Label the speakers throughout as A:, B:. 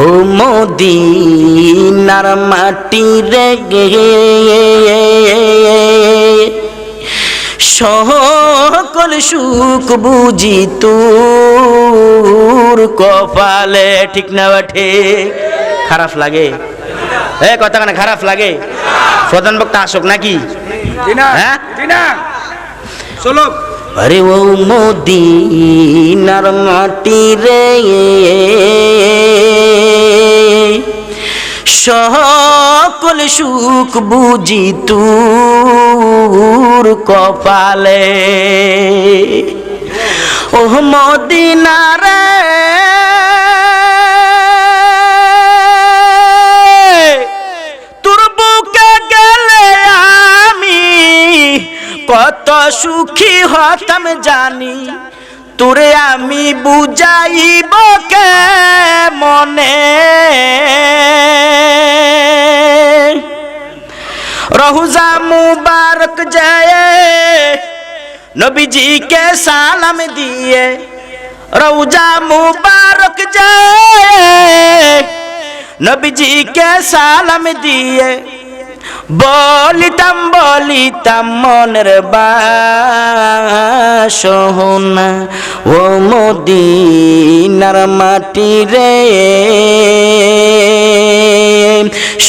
A: ও মদিনার মাটি রে সকল সুখ বুঝি তোর কপালে। ঠিক না ঠিক? খারাপ লাগে? কথা কেন খারাপ লাগে? প্রধান বক্তা আসুক নাকি? হ্যাঁ, চলো। আরে ও মদিনার মাটি রে সকল সুখ বুঝি তোর কপালে। ও মদিনা রে তোর বুকে গেলে আমি কত সুখী হতাম জানি, তোরে আমি বুঝাইব কে মনে। রওজা মুবারক যায় নবীজি কে সালাম দিয়ে, রওজা মুবারক যায় নবীজি কে সালাম দিয়ে, বলিতাম বলিতাম মনের বাসনা। ও মদিনার মাটি রে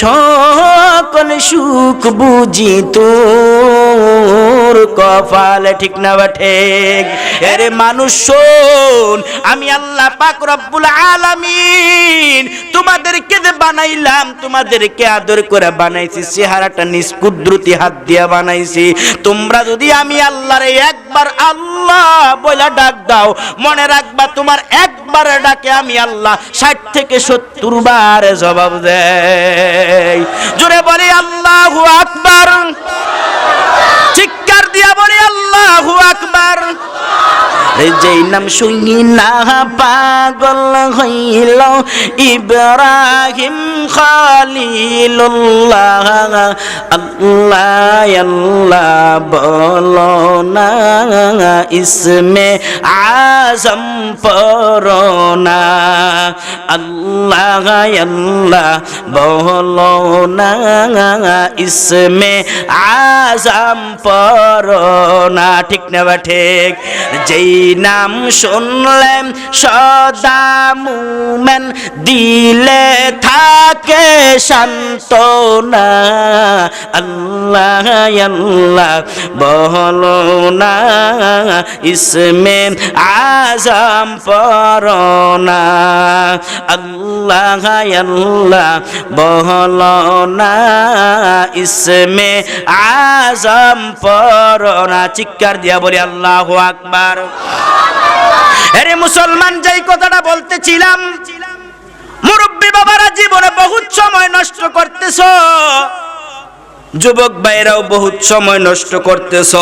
A: সকল সুখ বুঝি তোর কপালে। ঠিক না ঠিক? আরে মানুষ শোন, আমি আল্লাহ পাক রব্বুল আলামিন তোমাদেরকে যে বানাইলাম, তোমাদেরকে আদর করে বানাইছি, চেহারাটা নিজ কুদরতি হাত দিয়া বানাইছি। তোমরা যদি আমি আল্লাহরে একবার আল্লাহ বলে ডাক দাও, মনে রাখবা তোমার একবার ডাকে আমি আল্লাহ 60 থেকে 70 বার জবাব দেয়। জোরে বলি আল্লাহু আকবার, চিৎকার দিয়া বলি আল্লাহু আকবার। যেই নাম শুনি না পাগল হইল ইব্রাহিম খলিলুল্লাহ, আল্লাহ আল্লাহ বলো না ইসমে আজম পড়ো না, আল্লাহ আল্লাহ বলো না ইসমে আজম পড়ো না। ঠিক না বা ঠিক? যেই নাম শুনলেন সদা মুমেন দিলে থাকে সান্ত্বনা, আল্লাহ আল্লাহ বলো না ইসমে আজম পড়ো না, আল্লাহ আল্লাহ বলো না ইসমে আজম পড়ো না। চিৎকার দিয়া বলি আল্লাহু আকবার। আরে মুসলমান, যেই কথাটা বলতেছিলাম, মুরব্বী বাবারা জীবনে বহুত সময় নষ্ট করতেছ, যুবক ভাইরাও বহুত সময় নষ্ট করতেছ।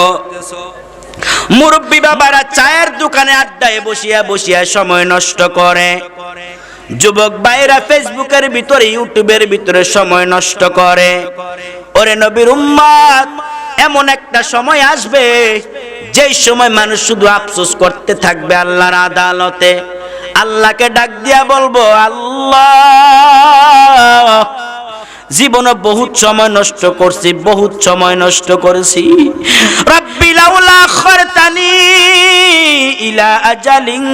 A: মুরব্বী বাবারা চায়ের দোকানে আড্ডায় বসিয়া বসিয়া সময় নষ্ট করে, যুবক ভাইরা ফেসবুকের ভিতরে ইউটিউবের ভিতরে সময় নষ্ট করে। ওরে নবীর উম্মত, এমন একটা সময় আসবে যেই সময় মানুষ শুধু আফসোস করতে থাকবে আল্লাহর আদালতে। আল্লাহকে ডাক দিয়া বলবো, আল্লাহ জীবনে বহুত সময় নষ্ট করছি, বহুত সময় নষ্ট করেছি। রব্বি লাউলা আখরতানি ইলা আজালিন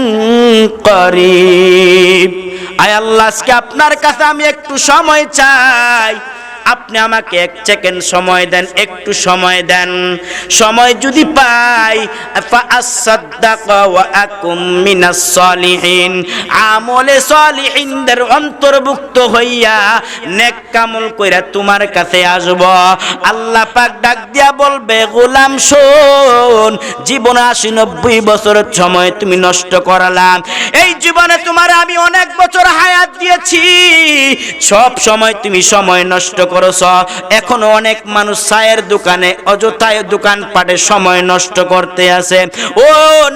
A: করিব। আয় আল্লাহ, আজকে আপনার কাছে আমি একটু সময় চাই, আপনি আমাকে 1 সেকেন্ড সময় দেন, একটু সময় দেন। সময় যদি পাই ফাআসাদদাকা ওয়া আকুম মিনাস সলিহিন, আমলে সলিহিনদের অন্তর্ভুক্ত হইয়া নেক কামল কইরা তোমার কাছে আসব। আল্লাহ পাক ডাক দিয়া বলবে, গোলাম শোন, জীবনে 80-90 বছরের সময় তুমি নষ্ট করালাম। এই জীবনে তোমার আমি অনেক বছর হায়াত দিয়েছি, সব সময় তুমি সময় নষ্ট করছ। এখনো অনেক মানুষ চায়ের দোকানে অযথায় দোকান পাটে সময় নষ্ট করতে আছে। ও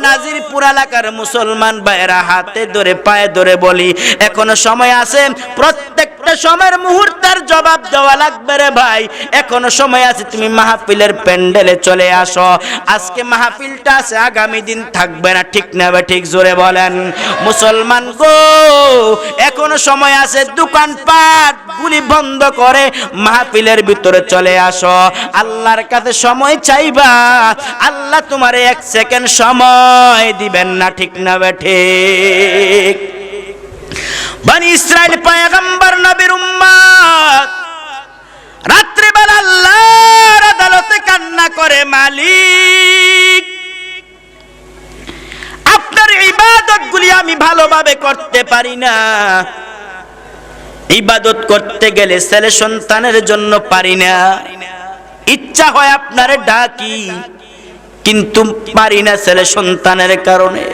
A: নাজিরপুর এলাকার মুসলমান ভাইরা, হাতে ধরে পায়ে ধরে বলি, এখনো সময় আছে। প্রত্যেকটা একটা সময়ের মুহূর্তের জবাব দেওয়া লাগবে রে ভাই। এখনো সময় আছে, তুমি মাহফিলের প্যান্ডেলে চলে আসো। আজকে মাহফিলটা আছে, আগামী দিন থাকবে না, ঠিক না বে ঠিক? জোরে বলেন মুসলমান গো, এখনো সময় আছে। দোকানপাট গুলি বন্ধ করে মাহফিলের ভিতরে চলে আসো। আল্লাহর কাছে সময় চাইবা, আল্লাহ তোমারে 1 সেকেন্ড সময় দিবেন না, ঠিক না বে ঠিক? বনি ইসরাইল পয়গম্বর নবীর উম্মত রাত্রে বেলা আল্লাহর আদালতে কান্না করে, মালিক আপনার ইবাদতগুলি আমি ভালোভাবে করতে পারি না। ইবাদত করতে গেলে ছেলে সন্তানের জন্য পারি না। ইচ্ছা হয় আপনারে ডাকি, কিন্তু পারি না ছেলে সন্তানের কারণে।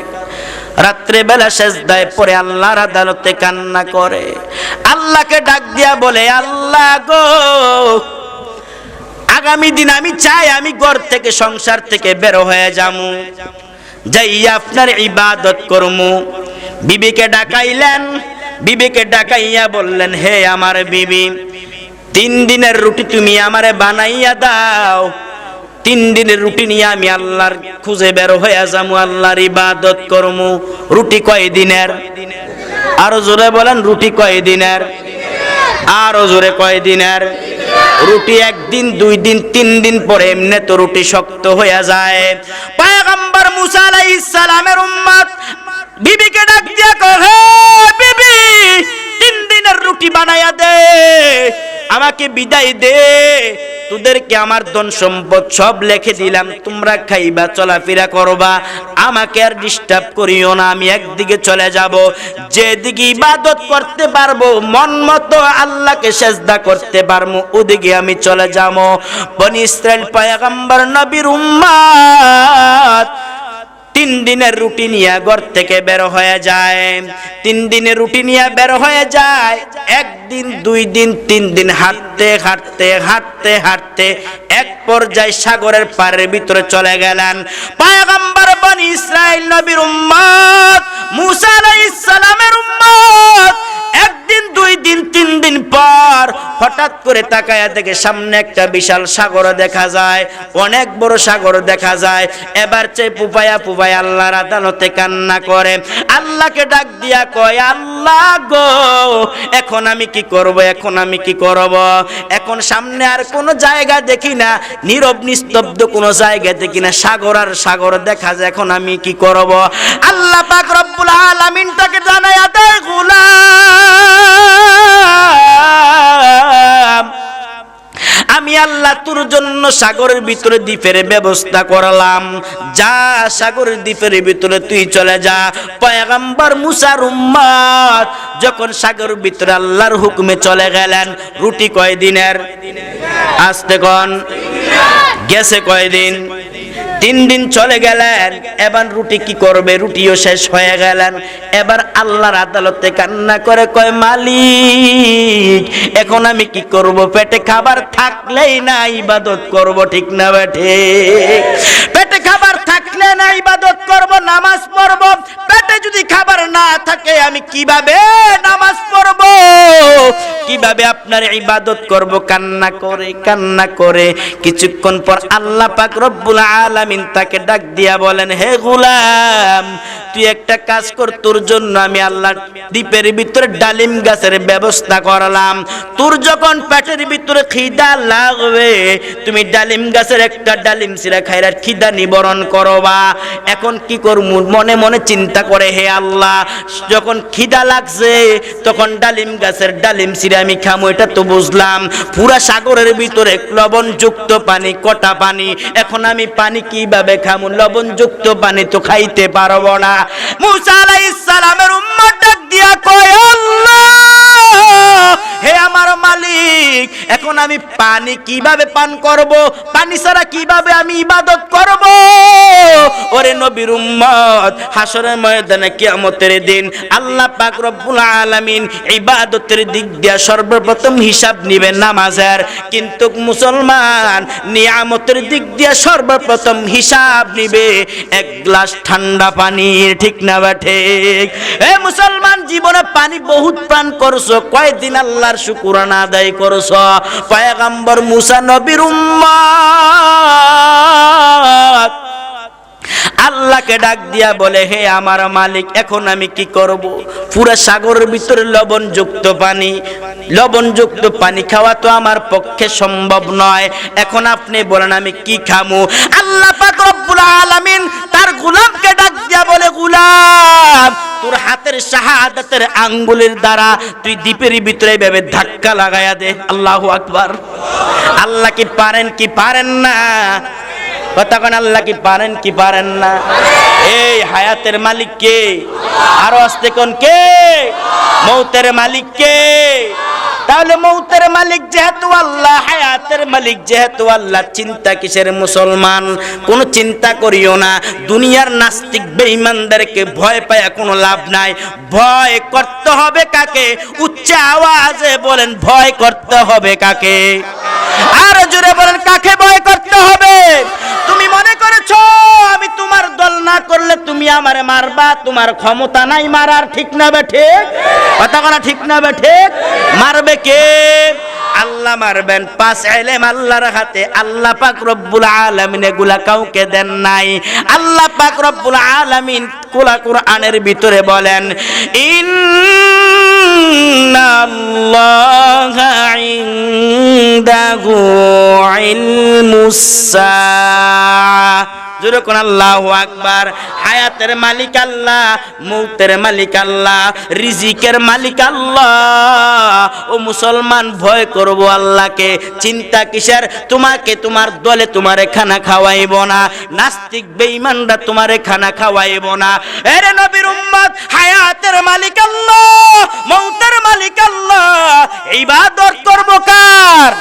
A: রাত্রে বেলা সেজদায় পড়ে আল্লাহর আদালতে কান্না করে, আল্লাহকে ডাক দিয়া বলে, আল্লাহ গো, আগামী দিন আমি চাই আমি ঘর থেকে সংসার থেকে বের হয়ে যামু, যাইয়া আপনার ইবাদত করমু। বিবিকে ডাকাইলেন, বিবিকে ডাকাইয়া বললেন, হে আমার বিবি, 3 দিনের রুটি তুমি আমারে বানাইয়া দাও। 3 দিনের রুটি নিয়ে আমি আল্লাহর খুঁজে বের হয়ে যাবো, আল্লাহর ইবাদত করমু। রুটি কয় দিনের? আরো জোরে বলেন, রুটি কয় দিনের? আরো জোরে, কয় দিনের? রুটি 1 দিন 2 দিন 3 দিন পরে এমনি তো রুটি শক্ত হয়ে যায়। পয়গম্বর মুসা আলাইহিস সালামের উম্মত বিবিকে ডাক দিয়া কহে, বিবি 3 দিনের রুটি বানায়া দে, আমাকে বিদায় দে। তোদেরকে আমার ধন সম্পদ সব লিখে দিলাম, তোমরা খাইবা চলাফেরা করবা, আমাকে আর ডিস্টার্ব করিও না। আমি একদিকে চলে যাব, যেদিকে ইবাদত করতে পারবো, মন মতো আল্লাহকে সেজদা করতে পারবো, ওদিকে আমি চলে যাব। বনি ইসরাইল পয়গম্বর নবীর উম্মত 3 দিনের রুটি নিয়ে ঘর থেকে বের হয়ে যায়। 3 দিনের রুটি নিয়ে বের হয়ে যায়। 1 দিন 2 দিন 3 দিন হাঁটতে হাঁটতে হাঁটতে হাঁটতে এক পর্যায়ে সাগরের পাড়ের ভিতরে চলে গেলেন। পয়গম্বর বনি ইসরাইল নবীর উম্মত মুসা আলাইহিস সালামের উম্মত 1 দিন 2 দিন 3 দিন পর হঠাৎ করে তাকায়া দেখে সামনে একটা বিশাল সাগর দেখা যায়, অনেক বড় সাগর দেখা যায়। এবার চেয়ে পুপায়া পুপায়া আল্লাহর আদালতে কান্না করে, আল্লাহকে ডাক দিয়া কয়, আল্লাহ গো, এখন আমি কি করব, এখন আমি কি করব? এখন সামনে আর কোনো জায়গা দেখি না, নীরব নিস্তব্ধ কোনো জায়গা দেখি না, সাগর আর সাগর দেখা যায়, এখন আমি কি করব? আল্লাহ পাক রব্বুল আলামিন তাকে জানায়া দেয়, গোলাম, আমি আল্লাহ তোর জন্য সাগরের ভিতরে দ্বীপের ব্যবস্থা করলাম, যা সাগরের দ্বীপের ভিতরে তুই চলে যা। পয়গম্বর মুসার উম্মত যখন সাগরের ভিতরে আল্লাহর হুকুমে চলে গেলেন, রুটি কয় দিনের? আসতে কোন গেছে কয়দিন? 3 দিন চলে গেলেন। এবার রুটি কি করবে? রুটিও শেষ হয়ে গেলেন। এবার আল্লাহর আদালতে কান্না করে কয়, মালিক এখন আমি কি করব? পেটে খাবার থাকলেই না ইবাদত করব, ঠিক না ঠিক? পেটে খাবার থাকলে না ইবাদত করব, নামাজ পড়ব। পেটে যদি খাবার না থাকে আমি কিভাবে নামাজ পড়ব, কিভাবে আপনার ইবাদত করব? কান্না করে কান্না করে কিছুক্ষণ পর আল্লাহ পাক রব্বুল আলামিন তাকে ডাক দিয়া বলেন, হে গোলাম, তুই একটা কাজ কর, তোর জন্য আমি আল্লাহ দ্বীপের ভিতরে ডালিম গাছের ব্যবস্থা করলাম। তোর যখন পেটের ভিতরে খিদা লাগবে, তুমি ডালিম গাছের একটা ডালিম সিরা খাইরা খিদা নিবারণ করবা। এখন কি করব? মনে মনে চিন্তা করে, হে আল্লাহ, যখন খিদা লাগছে তখন ডালিম গাছের ডালিম সিরা আমি খামো, এটা তো বুঝলাম। পুরা সাগরের ভিতরে লবণযুক্ত পানি, কটা পানি, এখন আমি পানি কিভাবে খামো? লবণযুক্ত পানি তো খাইতে পারবো না। মুসা আলাইহিস সালামের উম্মত ডাক দিয়া কয়, আল্লাহ, হে আমার মালিক, মালিক এখন আমি পানি কিভাবে পান করব, পানি ছাড়া কিভাবে আমি ইবাদত করব? ওরে নবীর উম্মত, হাসরের ময়দানে কিয়ামতের দিন আল্লাহ পাক রব্বুল আলামিন ইবাদতের দিক দিয়ে সর্বপ্রথম হিসাব নেবেন নামাজের, কিন্তু মুসলমান নিয়ামতের দিক দিয়ে সর্বপ্রথম হিসাব নিবে এক গ্লাস ঠান্ডা পানি। ঠিক না বা ঠিক? এ মুসলমান, জীবনে পানি বহুত পান করছো, কয়দিন আল্লাহর শুকরানা আদায় করছো? পয়গম্বর মুসা নবীর উম্মত আল্লাহকে ডাক দিয়া বলে, হে আমার মালিক, এখন আমি কি করব? পুরো সাগরের ভিতরে লবণযুক্ত পানি খাওয়া তো আমার পক্ষে সম্ভব নয়, এখন আপনি বলেন আমি কি খামু? আল্লাহ পাক রব্বুল আলামিন তার গোলামকে ডাক দিয়া বলে, গোলাম, তোর হাতের শাহাদাতের আঙ্গুলের দ্বারা তুই দ্বীপের ভিতরে এভাবে ধাক্কা লাগায়া দে। আল্লাহু আকবার। আল্লাহ কি পারেন কি পারেন না? কথা কোন, আল্লাহ কি পারেন কি পারেন না? এই হায়াতের মালিক কে? আরো আস্তে কোন, কে? মৌতের মালিক কে? তাহলে মৌতের মালিক যেহেতু আল্লাহ, হায়াতের মালিক যেহেতু আল্লাহ, চিন্তা কিসের মুসলমান? কোনো চিন্তা করিও না। দুনিয়ার নাস্তিক বেঈমানদেরকে ভয় পায় কোনো লাভ নাই। ভয় করতে হবে কাকে? উচ্চ আওয়াজে বলেন, ভয় করতে হবে কাকে? আরো জোরে বলেন, কাকে ভয় করতে হবে? তুমি মনে করেছো আমি তোমার দল না করলে তুমি আমারে মারবা, তোমার ক্ষমতা নাই মারার। ঠিক না বে ঠিক? কথা বলা ঠিক না বে ঠিক? মারবে কে? আল্লাহ মারবেন। পাঁচ ইলম আল্লাহর হাতে। আল্লাহ পাক রব্বুল আলামিন এগুলা কাউকে দেন নাই। আল্লাহ পাক রব্বুল আলামিন কোরআনের ভিতরে বলেন, ইন্নাল্লাহা ইনদাহু ইলমুস সাআহ। জোরে কোন আল্লাহু আকবার। হায়াতের মালিক আল্লাহ, মৌতের মালিক আল্লাহ, রিজিকের মালিক আল্লাহ। ও মুসলমান, ভয় করব আল্লাহকে। চিন্তা কিসের? তোমাকে তোমার দলে তোমারে খানা খাওয়াইব না, নাস্তিক বেঈমানরা তোমারে খানা খাওয়াইব না। এরে নবীর উম্মত, হায়াতের মালিক আল্লাহ, মৌতের মালিক আল্লাহ। ইবাদত করব কার?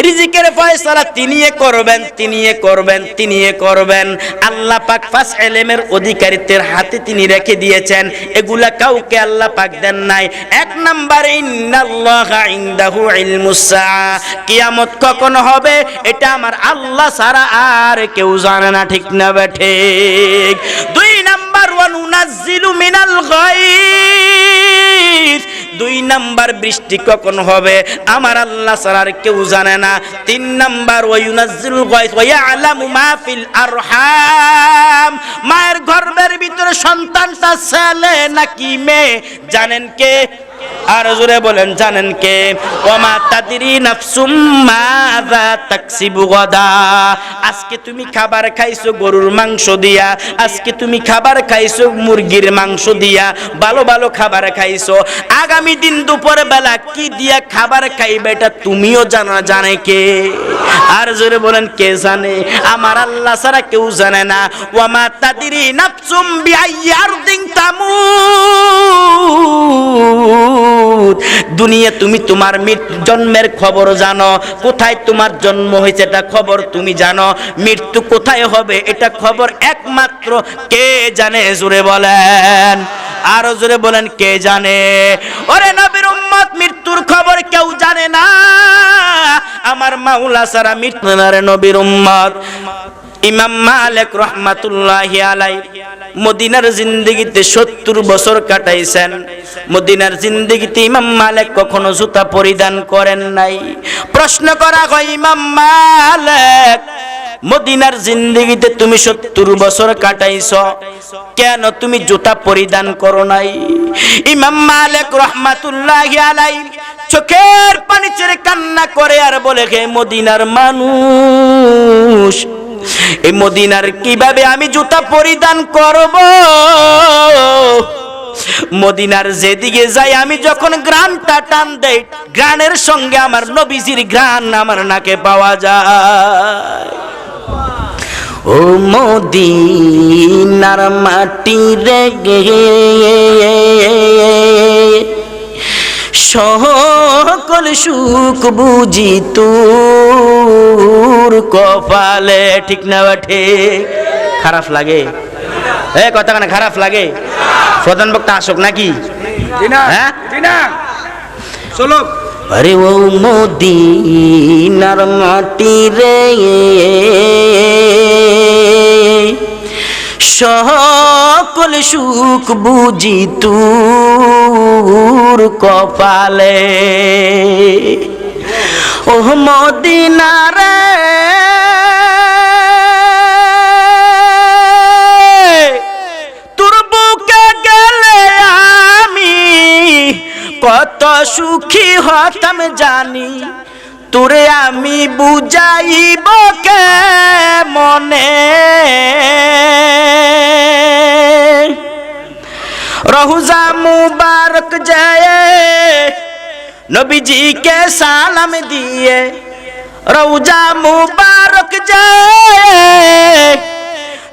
A: রিজিকের ফয়সালা তিনিই করবেন, তিনিই করবেন, তিনিই করবেন। আল্লাহ পাক পাঁচ ইলমের অধিকারিত্বের হাতে তিনি রেখে দিয়েছেন, এগুলা কাউকে আল্লাহ পাক দেন নাই। এক নাম্বার, ইন্নাল্লাহা ইনদাহু ইলমুস সাআহ। কিয়ামত কখন হবে এটা আমার আল্লাহ ছাড়া আর কেউ জানে না। ঠিক না বে ঠিক? দুই নাম্বার, ওয়া নুনাজ্জিলু মিনাল গায়ব। দুই নাম্বার, বৃষ্টি কখন হবে আমার আল্লাহ ছাড়া আর কেউ জানে না। তিন নাম্বার, ওয়া ইউনাজ্জিলুল গায়স ওয়া ইয়ালামু মা ফিল আরহাম। মায়ের গর্ভের ভিতরে সন্তানটা ছেলে নাকি মেয়ে জানেন কে? আর জোরে বলেন, জানেন কে? ওমা তাদরি নাফসুম মাযা তাকসিবু গাদা। আজকে তুমি খাবার খাইছো গরুর মাংস দিয়া, আজকে তুমি খাবার খাইছো মুরগির মাংস দিয়া, ভালো ভালো খাবার খাইছো। আগামী দিন দুপুর বেলা কি দিয়া খাবার খাইবে এটা তুমিও জানো, জানে কে? আর জোরে বলেন, কে জানে? আমার আল্লাহ ছাড়া কেউ জানে না। ওমা তাদরি নাফসুম বিআইয়ি আরদিন তামুত। দুনিয়া তুমি তোমার জন্মের খবর জানো, কোথায় তোমার জন্ম হয়েছে এটা খবর তুমি জানো, মৃত্যু কোথায় হবে এটা খবর একমাত্র কে জানে? জোরে বলেন, আরো জোরে বলেন, কে জানে? ওরে নবীর উম্মত, মৃত্যুর খবর কেউ জানে না আমার মাওলা ছাড়া। মৃত্যু না রে নবীর উম্মত। ইমাম মালিক রহমাতুল্লাহি আলাইহি মদিনার জিন্দেগিতে 70 বছর কাটাইছেন। মদিনার জিন্দেগিতে ইমাম মালিক কখনো জুতা পরিধান করেন নাই। প্রশ্ন করা হয়, ইমাম মালিক, মদিনার জিন্দেগিতে তুমি 70 বছর কাটাইছো, কেন তুমি জুতা পরিধান করো নাই? ইমাম মালিক রহমাতুল্লাহি আলাইহি চোখের পানি ছেড়ে কান্না করে আর বলে, হে মদিনার মানুষ, এই মদিনার কিভাবে আমি জুতা পরিধান করব? মদিনার যেদিকে যাই আমি যখন গ্রানটা টান দেই, গ্রানের সঙ্গে আমার নবীজির গ্রান আমার নাকে পাওয়া যায়। ও মদিনার মাটি রে গে, সকল সুখ বুঝি তোর কপালে। ঠিক না ঠিক? খারাপ লাগে কথা কেন খারাপ লাগে? প্রধান বক্তা আসুক নাকি? হ্যাঁ চলো। আরে ও মদিনার মাটি রে, সকল সুখ বুঝি তোর কপালে। ও মদিনা রে, তোর বুকে গেলে আমি কত সুখী হতাম জানি, তোরে আমি বুঝাইব কে মনে। রওজা মুবারক যায় নবীজি কে সালাম দিয়ে, রওজা মুবারক যায়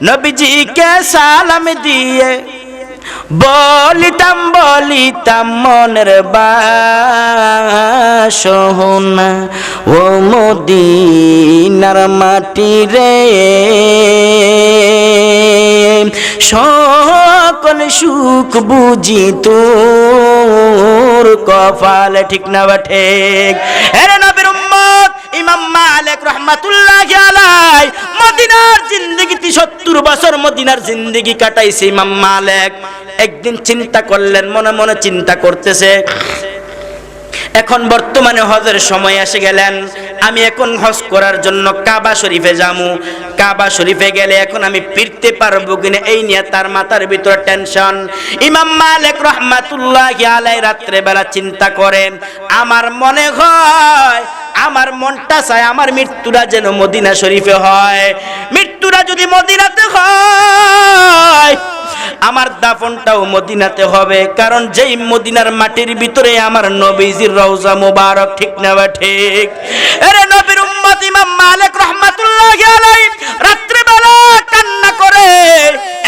A: নবীজি কে সালাম দিয়ে, বলিতাম বলিতাম মনের বাসনা, ও মদিনার মাটি রে, সকল সুখ বুঝি তোর কপালে। ঠিক না বা ঠিক? আরে নবীর উম্মত ইমাম মালিক রাহমাতুল্লাহি আলাইহি মদিনার জিন্দেগিতে 70 বছর মদিনার জিন্দেগি কাটাইছে ইমাম মালিক। একদিন চিন্তা করলেন, মনে মনে চিন্তা করতেছে, এখন বর্তমানে হজের সময় এসে গেলেন, আমি এখন হজ করার জন্য কাবা শরীফে যামু। কাবা শরীফে গেলে এখন আমি ফিরতে পারবো কিনা এই নিয়ে তার মাথার ভিতরে টেনশন। ইমাম মালিক রাহমাতুল্লাহি আলাইহি রাত্রে বেলা চিন্তা করেন, আমার মনে হয়, আমার মনটা চায় আমার মৃত্যুটা যেন মদিনা শরীফে হয়। মৃত্যুটা যদি মদিনাতে হয়, আমার দাফনটাও মদিনাতে হবে, কারণ যেই মদিনার মাটির ভিতরে আমার নবীজির রওজা মুবারক। ঠিক না বা ঠিক? আরে নবীর উম্মত ইমাম মালিক রাহমাতুল্লাহি আলাইহি রাত্রে বেলা কান্না করে,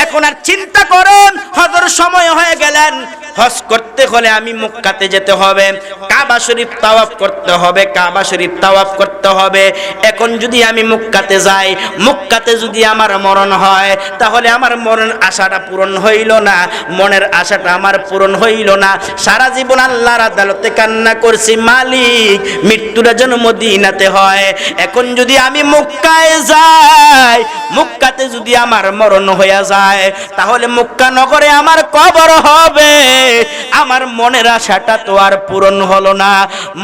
A: এখন আর চিন্তা করেন হজের সময় হয়ে গেলেন, হজ করতে হলে আমি মক্কাতে যেতে হবে, কাবা শরীফ তাওয়াফ করতে হবে, কাবা শরীফ তাওয়াফ করতে হবে। এখন যদি আমি মক্কাতে যাই, মক্কাতে যদি আমার মরণ হয়, তাহলে আমার মরণ আশাটা পূরণ হইল না, মনের আশাটা আমার পূরণ হইল না। সারা জীবন আল্লাহর আদালতে কান্না করছি, মালিক মৃত্যুটা যেন মদিনাতে হয়। এখন যদি আমি মক্কায় যাই, মক্কাতে যদি আমার মরণ হইয়া যায়, তাহলে মক্কা নগরে আমার কবর হবে, আমার মনের আশাটা তো আর পূরণ হলো না।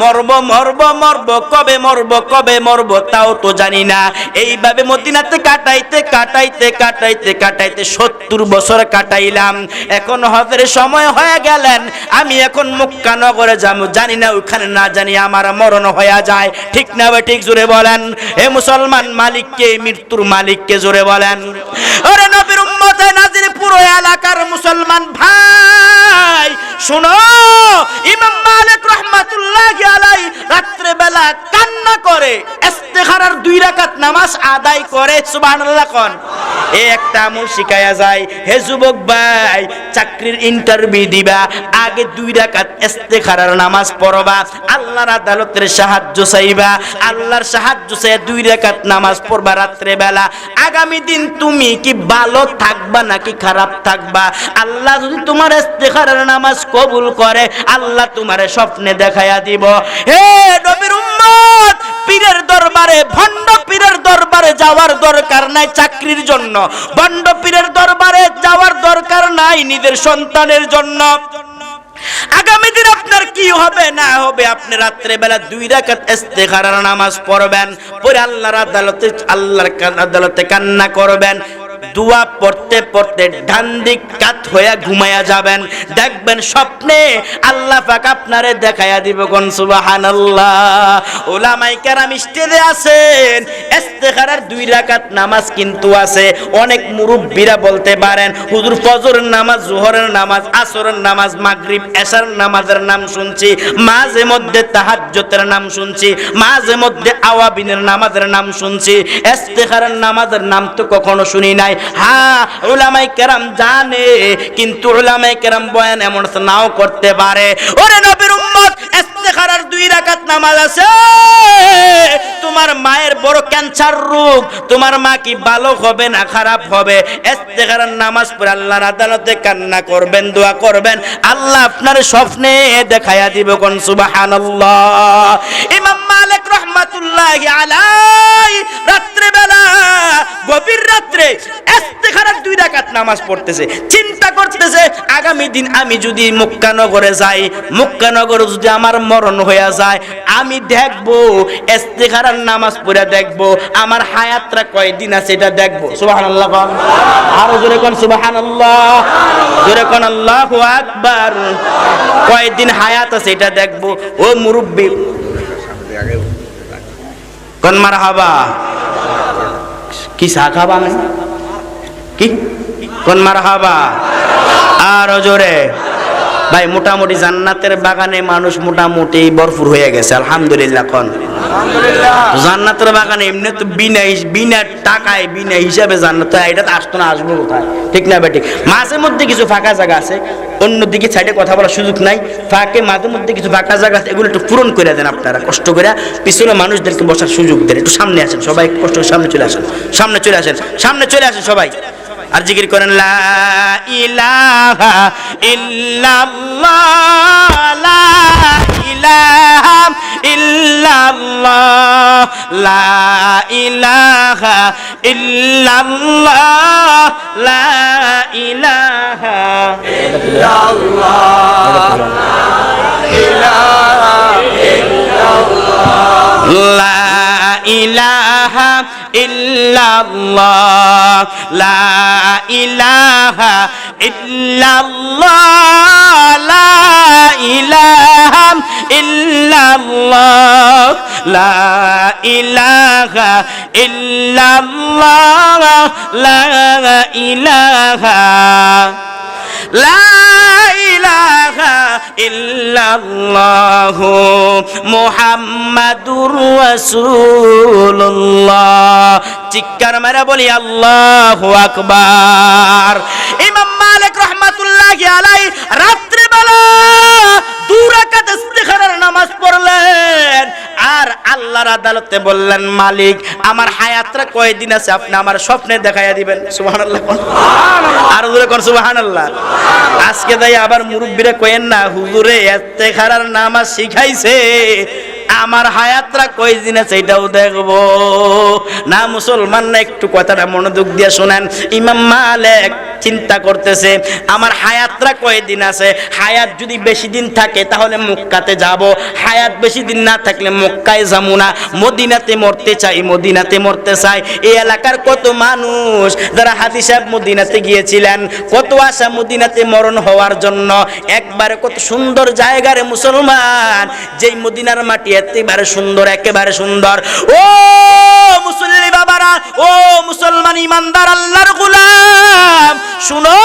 A: মরব মরব মরব, কবে মরব কবে মরব তাও তো জানি না। এইভাবে মদিনাতে কাটাইতে কাটাইতে কাটাইতে কাটাইতে 70 বছর কাটাইলাম। এখন হজের সময় হয়ে গেলেন, আমি এখন মক্কা নগরে যাবো, জানি না ওখানে না জানি আমার মরণ হয়ে যায়। ঠিক না ভাই? ঠিক জোরে বলেন। হে মুসলমান, মালিককে, মৃত্যুর মালিককে জোরে বলেন। ওরে নবীর উম্মতে নাজির পুরো এলাকার মুসলমান ভাই শোনো, ইমাম মালিক রাহমাতুল্লাহি আলাইহি রাত্রে বেলা কান্না করে ইস্তেখারার 2 রাকাত নামাজ আদায় করে। সুবহানাল্লাহ কোন। এই একটা আমল শিখায়া যায়। হে যুবক ভাই, চাকরির ইন্টারভিউ দিবা, আগে 2 রাকাত ইস্তেখারার নামাজ পড়বা, আল্লাহর আদালতের সাহায্য চাইবা, আল্লাহর সাহায্য চাই 2 রাকাত নামাজ পড়বা রাত্রে বেলা। আগামী দিন তুমি কি ভালো থাকবা নাকি খারাপ থাকবা, আল্লাহ যদি তোমার ইস্তেখারার নামাজ কবুল করে, আল্লাহ তোমারে স্বপ্নে দেখায়া দিব। হে নবীর উম্মত, পীরের দরবারে, ভণ্ড পীরের দরবারে যাওয়ার দরকার নাই চাকরির জন্য, ভণ্ড পীরের দরবারে যাওয়ার দরকার নাই নিজের সন্তানের জন্য। আগামী দিন আপনার কি হবে না হবে, আপনি রাত্রে বেলা 2 রাকাত ইস্তেখারার নামাজ পড়বেন, পরে আল্লাহর আদালতে কান্না করবেন। দোয়া পড়তে পড়তে ডান দিক কাত হয়ে ঘুমায়া যাবেন, দেখবেন স্বপ্নে আল্লাহ পাক আপনারে দেখায়া দিব। কোন সুবহানাল্লাহ। উলামায়ে কেরাম স্টেজে আছেন, ইস্তেখারার 2 রাকাত নামাজ কিন্তু আছে। অনেক মুরব্বিরা বলতে পারেন, হুজুর ফজরের নামাজ, যোহরের নামাজ, আসরের নামাজ, মাগরিব, এশার নামাজের নাম শুনছি, মাঝে মধ্যে তাহাজ্জুদের নাম শুনছি, মাঝে মধ্যে আওয়াবিনের নামাজের নাম শুনছি, ইস্তেখারার নামাজের নাম তো কখনো শুনি নাই। হ্যাঁ, উলামায়ে কেরাম জানে, কিন্তু উলামায়ে কেরাম বয়ান এমন নাও করতে পারে। ওরে নবীর উম্মত, রাকাত নামাজ আছে, তোমার মায়ের বড় ক্যান্সার রোগ, তোমার মা কি ভালো হবে না খারাপ হবে? ইস্তেখারার নামাজ পড়ে আল্লাহর আদালতে কান্না করবেন, দোয়া করবেন, আল্লাহ আপনার স্বপ্নে দেখায়া দিব। কোন সুবহানাল্লাহ। ইমাম মালিক রাহমাতুল্লাহি আলাইহি রাত্রে বেলা, গভীর রাত্রে ইস্তেখারার 2 রাকাত নামাজ পড়তেছে, চিন্তা করতেছে আগামী দিন আমি যদি মক্কা নগরে যাই, মক্কা নগরে যদি আমার মরণ হয়ে যায়, আমি দেখব ইস্তেখারার নামাজ পড়ে দেখব আমার হায়াতটা কয়দিন আছে এটা দেখব। সুবহানাল্লাহ। আরো জোরে কোন সুবহানাল্লাহ, জোরে কোন আল্লাহু আকবার। কয়দিন হায়াত আছে এটা দেখব। ও মুরব্বি কোন মারহাবা, কি সাখাবা নাই কি কোন মারহাবা, আরো জোরে। ভাই মোটামুটি জান্নাতের বাগানে মানুষ মোটামুটি ভরপুর হয়ে গেছে, আলহামদুলিল্লাহ। কোন জান্নাতের বাগানে এমনি তো বিনা টাকায় বিনা হিসাবে জান্নাত, এটা তো আসতো না, আসবো কোথায়, ঠিক না বেঠিক? মাঝে মধ্যে কিছু ফাঁকা জায়গা আছে, অন্যদিকে সাইডে কথা বলার সুযোগ নাই, ফাঁকে মাঝে মধ্যে কিছু ফাঁকা জায়গা আছে, এগুলো একটু পূরণ করে দেন আপনারা, কষ্ট করে পিছনে মানুষদেরকে বসার সুযোগ দেন। একটু সামনে আসেন সবাই, কষ্ট করে সামনে চলে আসেন, সামনে চলে আসেন, সামনে চলে আসেন সবাই, আর জিকির করেন লা ইলাহা ইল্লাল্লাহ, লা ইলাহা ইল্লাল্লাহ, লা ইলাহা ইল্লাল্লাহ, লা ইলাহা ইল্লাল্লাহ, লা ইলাহা ইল্লাল্লাহ, লা ইলাহা ইল্লাল্লাহ, লা ইলাহা ইল্লাল্লাহ, লা ইলাহা ইল্লাল্লাহ, লা ইলাহা, লা ইলাহা ইল্লাল্লাহ মুহাম্মাদুর রাসূলুল্লাহ। চিৎকার মেরে বলি আল্লাহু আকবার। ইমাম মালিক রাহমাতুল্লাহি আলাইহি রাত্রে বেলা 2 রাকাত ইস্তিখারার নামাজ পড়লেন, আর আল্লাহর আদালতে বললেন, মালিক আমার হায়াতটা কয়দিন আছে আপনি আমার স্বপ্নে দেখাইয়া দিবেন। সুবহানাল্লাহ। আর জোরে কোন সুবহানাল্লাহ। আজকে তাই আবার মুরব্বিরা কইেন না, হুজুরে ইস্তেখারার নামাজ শিখাইছে, আমার হায়াতটা কয়দিন আছে এটাও দেখবো না। মুসলমান না, একটু কথাটা মনোযোগ দিয়ে শুনেন। ইমাম মালিক চিন্তা করতেছে আমার হায়াতটা কয়দিন আছে, হায়াত যদি বেশি দিন থাকে তাহলে মক্কাতে যাব, হায়াত বেশি দিন না থাকলে মক্কায় যাবো না, মদিনাতে মরতে চাই, মদিনাতে মরতে চাই। এই এলাকার কত মানুষ যারা হাজী সাহেব মদিনাতে গিয়েছিলেন, কত আশা মদিনাতে মরণ হওয়ার জন্য, একবারে কত সুন্দর জায়গারে মুসলমান, যেই মদিনার মাটি একেবারে সুন্দর, একেবারে সুন্দর। ও মুসল্লি বাবারা, ও মুসলমান ইমানদার আল্লাহর গোলাম, শুনো,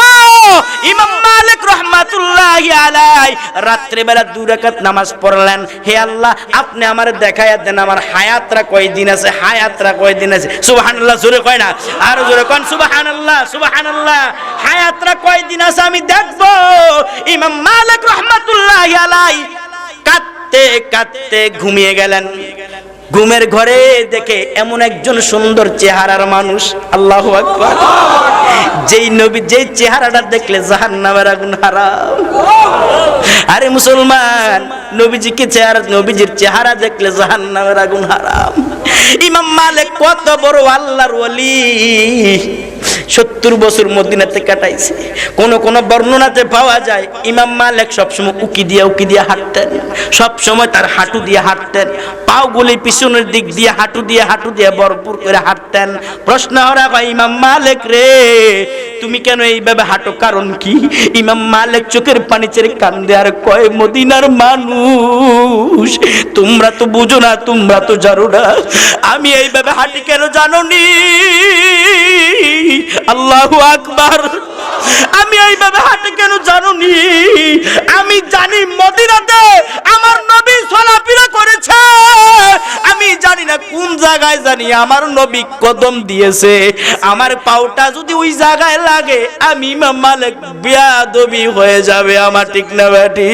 A: ইমাম মালিক রাহমাতুল্লাহি আলাইহি রাত্রে বেলা 2 রাকাত নামাজ পড়লেন। হে আল্লাহ, আপনি আমারে দেখায়া দেন আমার হায়াতটা কয়দিন আছে, হায়াতটা কয়দিন আছে। সুবহানাল্লাহ, জোরে কয় না, আর জোরে কোন সুবহানাল্লাহ, সুবহানাল্লাহ। হায়াতটা কয়দিন আছে আমি দেখব। ইমাম মালিক রাহমাতুল্লাহি আলাইহি কাঁদতে কাঁদতে ঘুমিয়ে গেলেন। ঘুমের ঘরে দেখে এমন একজন সুন্দর চেহারার মানুষ, আল্লাহু আকবার, যেই নবী, যেই চেহারাটা দেখলে জাহান্নামের আগুন হারাম। আরে মুসলমান, নবীজিকে চেহারা, নবীজির চেহারা দেখলে জাহান্নামের আগুন হারাম। ইমাম মালিক কত বড় আল্লাহর ওলি, 70 বছর মদিনাতে কাটাইছে। কোন কোন বর্ণনাতে পাওয়া যায় ইমাম মালিক সবসময় উকি দিয়ে হাঁটতেন, সবসময় তার হাঁটু দিয়ে হাঁটতেন, পাগুলি পিছনের দিক দিয়ে হাঁটু দিয়ে ভরপুর করে হাঁটতেন। প্রশ্ন ওরা হয়, ইমাম মালিক রে তুমি কেন এইভাবে হাঁটো, কারণ কি? ইমাম মালিক চোখের পানি ছেড়ে কান্দে আর কয়, মদিনার মানুষ তোমরা তো বুঝো না, তোমরা তো জানো না আমি এইভাবে হাঁটি কেন, জানো নি? আল্লাহু আকবার। আমি এইভাবে হাঁটি কেন জানো নি? আমি জানি মদিনাতে আমার নবী চলাফেরা করেছে, আমি জানি না কোন জায়গায় জানি আমার নবী কদম দিয়েছে, আমার পাউটা যদি ওই জায়গায় লাগে আমি ইমাম মালিক বেয়াদবি হয়ে যাবে আমার, ঠিক না বেটি?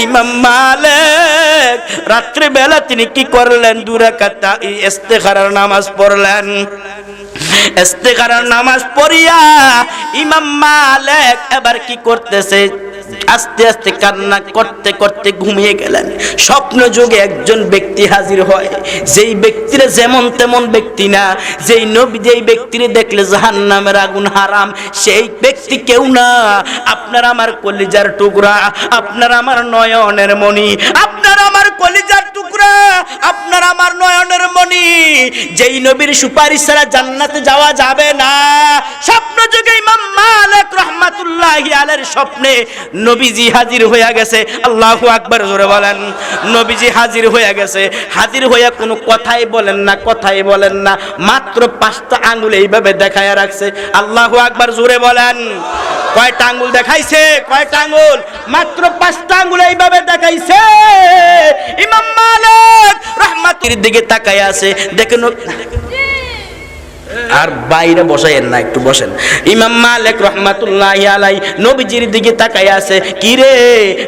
A: ইমাম মালিক রাত্রে বেলা তিনি কি করলেন? 2 রাকাত ইস্তেখারার নামাজ পড়লেন। ইস্তেখারার নামাজ পড়িয়া ইমাম মালিক এবার কি করতেছে? আস্তে আস্তে কান্না করতে করতে ঘুমিয়ে গেলেন। স্বপ্ন যুগে একজন ব্যক্তি হাজির হয়, যেই ব্যক্তিরা যেমন তেমন ব্যক্তি না, যেই নবী যেই ব্যক্তিরে দেখলে জাহান্নামের আগুন হারাম, সেই ব্যক্তি কেউ না। আপনার আমার কলিজার টুকরা, আপনার আমার নয়নের মণি, আপনার আমার কলিজার টুকরা, আপনার আমার নয়নের মণি, যেই নবীর সুপারিশ ছাড়া জান্নাতে যাওয়া যাবে না। স্বপ্ন যুগে ইমাম মালিক রাহমাতুল্লাহি আলাইহির স্বপ্নে নবীজি হাজির হয়ে গেছে। আল্লাহু আকবার, জোরে বলেন। নবীজি হাজির হয়ে গেছে। হাজির হয়ে কোনো কথাই বলেন না, কথাই বলেন না, মাত্র 5টা আঙ্গুল এইভাবে দেখায়া রাখছে। আল্লাহু আকবার, জোরে বলেন। কয়টা আঙ্গুল দেখাইছে? কয়টা আঙ্গুল? মাত্র 5টা আঙ্গুল এইভাবে দেখাইছে। ইমাম মালিক রাহমাতের দিকে তাকায় আছে। দেখেন, আর বাইরে বসায়েন না, একটু বসেন। ইমাম মালিক রাহমাতুল্লাহি আলাইহি নবীজির দিকে তাকায় আছে। কি রে,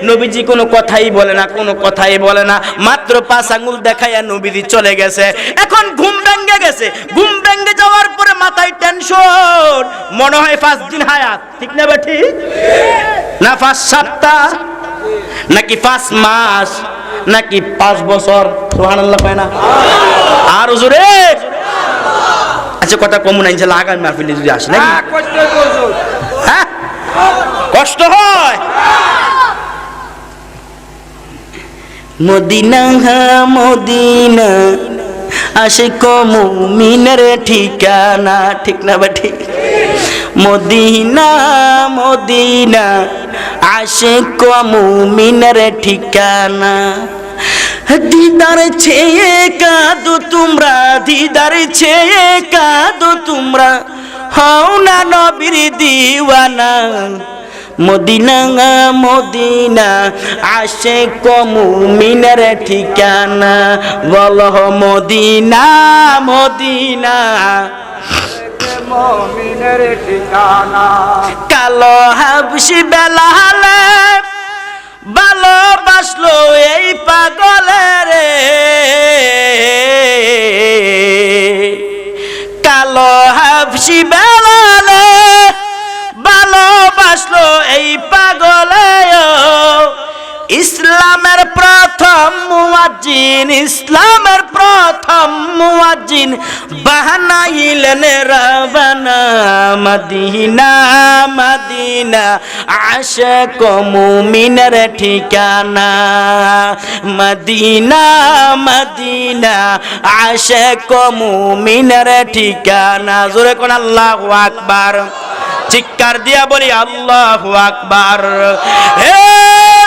A: নবীজি কোনো কথাই বলে না, কোনো কথাই বলে না, মাত্র 5 আঙ্গুল দেখায়া নবীজি চলে গেছে। এখন ঘুম ভেঙে গেছে। ঘুম ভেঙে যাওয়ার পরে মাথায় টেনশন, মনে হয় 5 দিন হায়াত, ঠিক না বেঠি? না 5 সপ্তাহ, নাকি 5 মাস, নাকি 5 বছর? সুবহানাল্লাহ কয় না? আর হুজুরে আচ্ছা, কথা কম নাই, যে আগামী মাহফিলে যদি আসে নাকি হ্যাঁ কষ্ট হয়। মদিনা মদিনা আশিক মুমিনের ঠিকানা, ঠিক না বেঠি? মদিনা মদিনা আশিক মুমিনের ঠিকানা। দিদার ছেয়ে কাঁদো তোমরা, দিদার ছেয়ে কাঁদো তোমরা, হও না নবীর দিওয়ানা। মদিনা মদিনা আশিক মুমিনের ঠিকানা, বলো মদিনা মদিনা মুমিনের ঠিকানা। কালো হাবশি বেলালে ভালোবাসলো এই পাগলের, কালো হাবশি বেলালে ভালোবাসলো এই পাগলে। ইসলামের প্রথম মুয়াজ্জিন, ইসলামের প্রথম মুয়াজ্জিন বানাইলেন রাবানা। মদিনা মদিনা আশিক মুমিনের ঠিকানা, মদিনা মদিনা আশিক মুমিনের ঠিকানা। জোরে কোন আল্লাহু আকবার, চিৎকার দিয়া বলি আল্লাহু আকবার। হে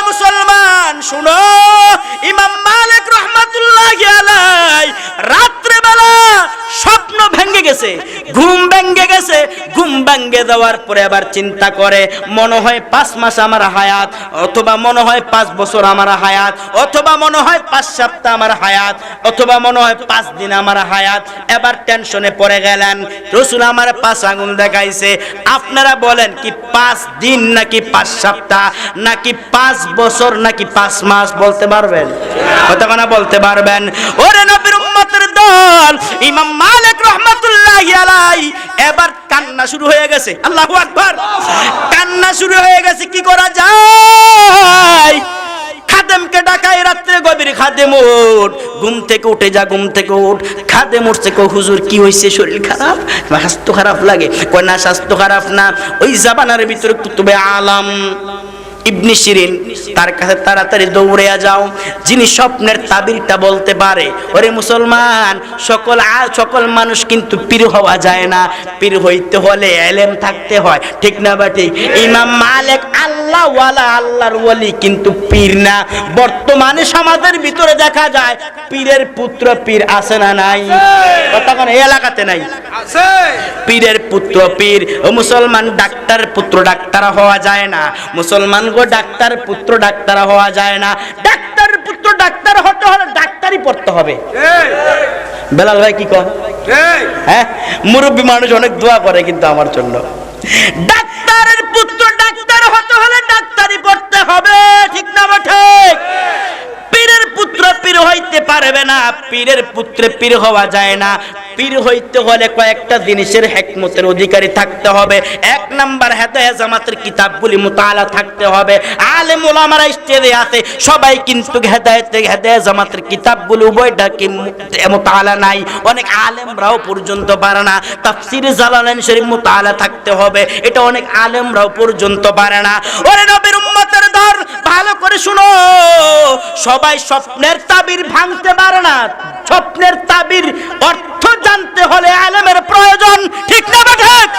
A: মুসলমান শুনো, ইমাম মালিক রাহমাতুল্লাহি আলাইহি রাত্রে বেলা স্বপ্ন ভেঙে গেছে, ঘুম ভেঙে গেছে। ঘুম ভেঙে যাওয়ার পরে আবার চিন্তা করে, মনে হয় 5 মাস আমার হায়াত, অথবা মনে হয় 5 বছর আমার হায়াত, অথবা মনে হয় 5 সপ্তাহ আমার হায়াত, অথবা মনে হয় 5 দিন আমার হায়াত। এবার টেনশনে পড়ে গেলেন। রাসূল আমার 5 আঙ্গুল দেখাইছে। আপনারা বলেন কি 5 দিন নাকি 5 সপ্তাহ নাকি 5 বছর নাকি 5 মাস বলতে পারবেন? কতক্ষণ বলতে পারবেন? ওরে নবীর উম্মতের দল, ইমাম মালিক রাহমাতুল্লাহি আলাইহি এবার কান্না শুরু হয়ে গেছে। আল্লাহু আকবার, কান্না শুরু হয়ে গেছে। কি করা যায়? খাদেমকে ডাকাই, রাত্রে গভীর খাদেম ওঠ, ঘুম থেকে উঠে যা, ঘুম থেকে উঠ। খাদেম উঠছে, কো হুজুর কি হইছে? শরীর খারাপ, স্বাস্থ্য খারাপ লাগে? কয় না, স্বাস্থ্য খারাপ না। ওই জামানার ভিতরে কুতুবে আলাম ইবনে শিরিন, তার কাছে তাড়াতাড়ি দৌড়ে যাও, যিনি স্বপ্নের তাবিরটা বলতে পারে। ওরে মুসলমান, সকল মানুষ কিন্তু পীর হওয়া যায় না, পীর হইতে হলে ইলম থাকতে হয়, ঠিক না বা ঠিক? ইমাম মালিক আল্লাহ ওয়ালা, আল্লাহর ওলি, কিন্তু পীর না। বর্তমানে সমাজের ভিতরে দেখা যায় পীরের পুত্র পীর আছে না নাই? কতক্ষণ এই এলাকাতে নাই? আছে। পীরের পুত্র পীর। ও মুসলমান, ডাক্তার পুত্র ডাক্তার হওয়া যায় না। মুসলমান ডাক্তার পুত্র ডাক্তার হওয়া যায় না। ডাক্তার পুত্র ডাক্তার হতে হলে ডাক্তারই পড়তে হবে। বেলাল ভাই কি কয়? হ্যাঁ, মুরব্বী মানুষ অনেক দোয়া করে কিন্তু আমার জন্য। ডাক্তারের পুত্র ডাক্তার হতে হলে ডাক্তারই পড়তে হবে, ঠিক না ঠিক? পীরের পুত্র পীর পারবে না। পীরের পুত্রে পীর হওয়া যায় না। পীর হইতে হলে কয়েকটা জিনিসের হিকমতের অধিকারী থাকতে হবে। এক নাম্বার হেদায়েত জামাতের কিতাবগুলি মুতাআলা থাকতে হবে। আলেম ওলামারা স্টেজে আছে, সবাই কিন্তু হেদায়েত জামাতের কিতাবগুলো উভয়টা কি মুতাআলা নাই। অনেক আলেমরাও পর্যন্ত পারে না। তাফসীর জালালাইন শরীফ মুতাআলা থাকতে হবে, এটা অনেক আলেমরাও পর্যন্ত পারে না। ওরে নবীর উম্মতের দর, ভালো করে শুনো, সবাই স্বপ্নের তাবির ভাঙতে পারে না। স্বপ্নের তাবির অর্থ জানতে হলে আলেমের প্রয়োজন, ঠিক না ঠিক?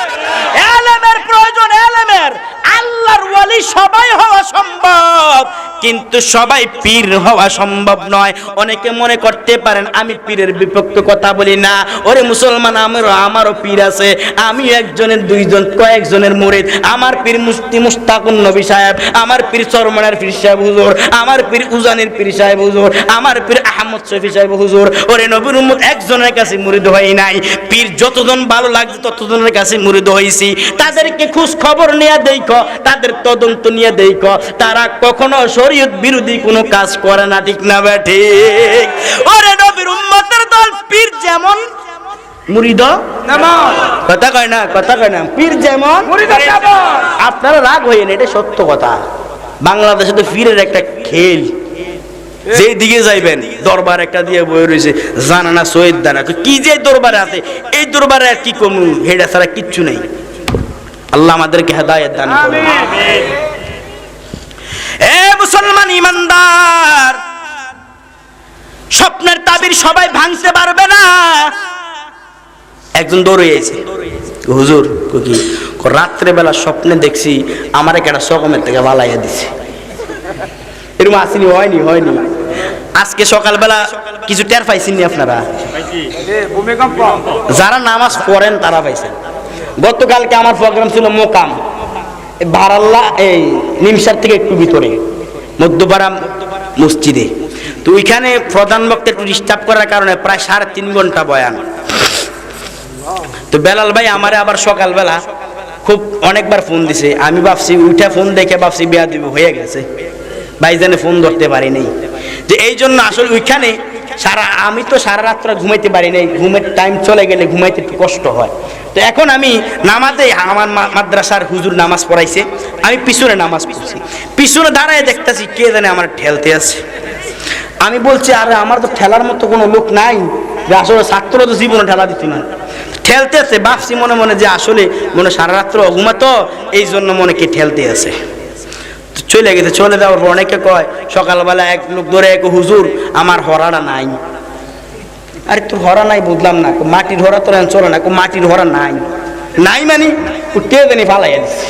A: আলেমের প্রয়োজন, আলেমের। আল্লাহর ওয়ালি সবাই হওয়া সম্ভব, কিন্তু সবাই পীর হওয়া সম্ভব নয়। অনেকে মনে করতে পারেন আমি পীরের বিপক্ষে কথা বলি না। ওরে মুসলমান, আমারও পীর আছে। আমি একজনের, দুইজন, কয়েকজনের মুরিদ। আমার পীর মুফতি মুশতাকুন নবী সাহেব, আমার পীর চরমনার পীর সাহেব হুজুর, আমার পীর উজানের পীর সাহেব হুজুর, আমার পীর আহমদ শফি সাহেব হুজুর। ওরে নবীর উম্মত একজনের কাছে মুরিদ হই নাই। পীর যতজন ভালো লাগছে ততজনের কাছে মুরিদ হইছি। তাদেরকে খোঁজ খবর নিয়ে দেখো, তাদের তদন্ত নিয়ে দেখো, তারা কখনো শরীয়ত বিরোধী কোনো কাজ করে না, ঠিক না ঠিক? ওরে নবীর উম্মতের দল, পীর যেমন মুরিদ তেমন। কথা কয় না, কথা কয় না, পীর যেমন মুরিদ তেমন। আপনারা রাগ হইেন, এটা সত্য কথা। বাংলাদেশে তো পীরের একটা খেল, যেই দিকে যাইবেন দরবার একটা দিয়ে বই রয়েছে, জানানা সৈয়দ দানা, কি যে দরবারে আছে, এই দরবারে আর কি কমু, হেডা ছাড়া কিচ্ছু নেই। আল্লাহ আমাদেরকে হেদায়েত দান করুন। এ মুসলমান ইমানদার, স্বপ্নের তাবির সবাই ভাঙতে পারবে না। একজন দৌড়ে এসে, হুজুর কি রাত্রে বেলা স্বপ্নে দেখছি আমার একটা সকমের থেকে বালাইয়া দিছে। এরকম আসেনি? হয়নি? হয়নি। আজকে সকালবেলা কিছু টের পাইছেননি আপনারা? যারা নামাজ পড়েন তারা পাইছেন। গতকালকে আমার প্রোগ্রাম ছিল মোকাম, বারাল্লা, এই নিমসার থেকে একটু ভিতরে মধ্যপাড়া মসজিদে। তো ওইখানে প্রধান বক্তা একটু ডিস্টার্ব করার কারণে প্রায় 3.5 ঘন্টা বয়ান। তো বেলাল ভাই আমারে আবার সকালবেলা খুব অনেকবার ফোন দিছে। আমি ভাবছি, উঠা ফোন দেখে ভাবছি বেয়াদবি হয়ে গেছে, ভাইজানে ফোন ধরতে পারি নাই। যে এই জন্য আসলে ওইখানে আমি তো সারা রাত্র ঘুমাইতে পারি নাই। ঘুমের টাইম চলে গেলে ঘুমাইতে একটু কষ্ট হয়। তো এখন আমি নামাজে, আমার মাদ্রাসার হুজুর নামাজ পড়াইছে, আমি পিছনে নামাজ পড়ছি। পিছনে দাঁড়ায় দেখতেছি কে জানে আমার ঠেলতে আছে। আমি বলছি, আরে আমার তো ঠেলার মতো কোনো লোক নাই, যে আসলে ছাত্র তো জীবনে ঠেলা দিত না, ঠেলতে আছে। ভাবছি মনে মনে যে আসলে মনে সারা রাত্র ঘুমাতো, এই জন্য মনে কে ঠেলতে আছে। চলে গেছে। চলে যাওয়ার পর অনেকে কয়, সকালবেলা এক লোক ধরে এক, হুজুর আমার হরাটা নাই। আরে তোর হরা নাই বুঝলাম না, মাটির হরা তোর চলে না, মাটির হরা নাই। নাই মানে কে জানি ফালাইয়া দিচ্ছে।